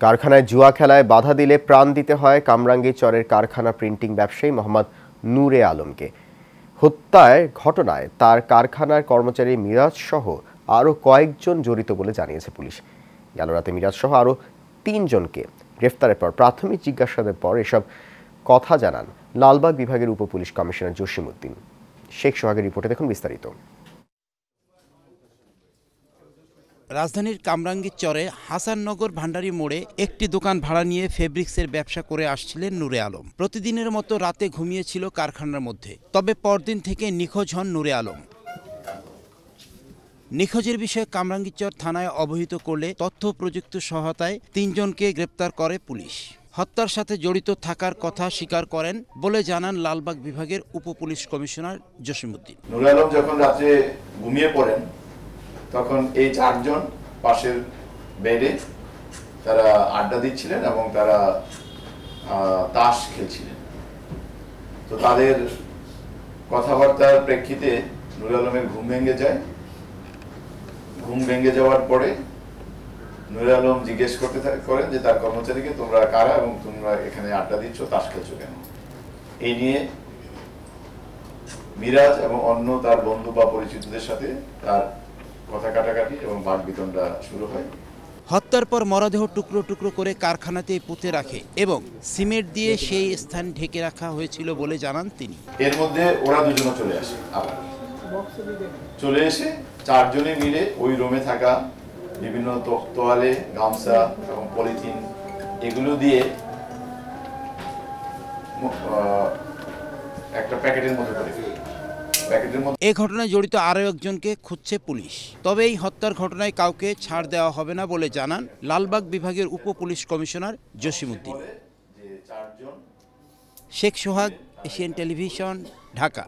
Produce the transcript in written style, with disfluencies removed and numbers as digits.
কারখানায় জুয়া খেলায় বাধা দিলে প্রাণ দিতে হয় কামরাঙ্গীরচরের কারখানা প্রিন্টিং ব্যবসায়ী মোহাম্মদ নূরে আলমকে। হত্যার ঘটনায় তার কারখানার কর্মচারী মিরাজ সহ আরও কয়েকজন জড়িত বলে জানিয়েছে পুলিশ। গেল রাতে মিরাজ সহ আরও ৩ জনকে গ্রেফতারের পর প্রাথমিক জিজ্ঞাসাবাদের পর এসব কথা জানান লালবাগ বিভাগের উপপুলিশ কমিশনার জসিমউদ্দিন। শেখ সোহাগের রিপোর্টে দেখুন বিস্তারিত। রাজধানীর কামরাঙ্গীরচরে হাসাননগর ভান্ডারী মোড়ে একটি দোকান ভাড়া নিয়ে ফেব্রিক্সের ব্যবসা করে আসছিলেন নূরে আলম। প্রতিদিনের মতো রাতে ঘুমিয়েছিল কারখানার মধ্যে। তবে পরদিন থেকে নিখোঁজ হন নূরে আলম। নিখোঁজের বিষয়ে কামরাঙ্গীরচর থানায় অবহিত করলে তথ্য প্রযুক্তি সহায়তায় ৩ জনকে গ্রেপ্তার করে পুলিশ। হত্যার সাথে জড়িত থাকার কথা স্বীকার করেন বলে জানান লালবাগ বিভাগের উপপুলিশ কমিশনার জসিমউদ্দিন। নূরে আলম যখন রাতে ঘুমিয়ে পড়েন তখন এই 4 জন পাশের বেডে তারা আড্ডা দিচ্ছিলেন এবং তারা তাস খেলছিলেন। তো তাদের কথাবার্তার প্রেক্ষিতে নূরে আলমের ঘুম ভেঙে যায়। ঘুম ভেঙে যাওয়ার পরে নূরে আলম জিজ্ঞেস করতে করেন যে তার কর্মচারীকে, তোমরা কারা এবং তোমরা এখানে আড্ডা দিচ্ছ, তাস খেলছো কেন? এই নিয়ে মিরাজ এবং অন্য তার বন্ধু বা পরিচিতদের সাথে তার কথা কাটাকাটি এবং বাকবিতণ্ডা শুরু হয়। হত্যার পর মরদেহ টুকরো টুকরো করে কারখানাতেই পুঁতে রাখে এবং সিমেন্ট দিয়ে সেই স্থান ঢেকে রাখা হয়েছিল বলে জানান তিনি। এর মধ্যে ওরা দুজনও চলে আসে। আবার চলে এসে 4 জনে মিলে ওই রুমে থাকা বিভিন্ন তোয়ালে, গামছা এবং পলিথিন এগুলো দিয়ে একটা প্যাকেটের মধ্যে করে এ ঘটনায় জড়িত আরও একজনকে খুঁজছে পুলিশ। তবে এই হত্যার ঘটনায় কাউকে ছাড় দেওয়া হবে না বলে জানান লালবাগ বিভাগের উপপুলিশ কমিশনার জসিমউদ্দিন। শেখ সোহাগ, এশিয়ান টেলিভিশন, ঢাকা।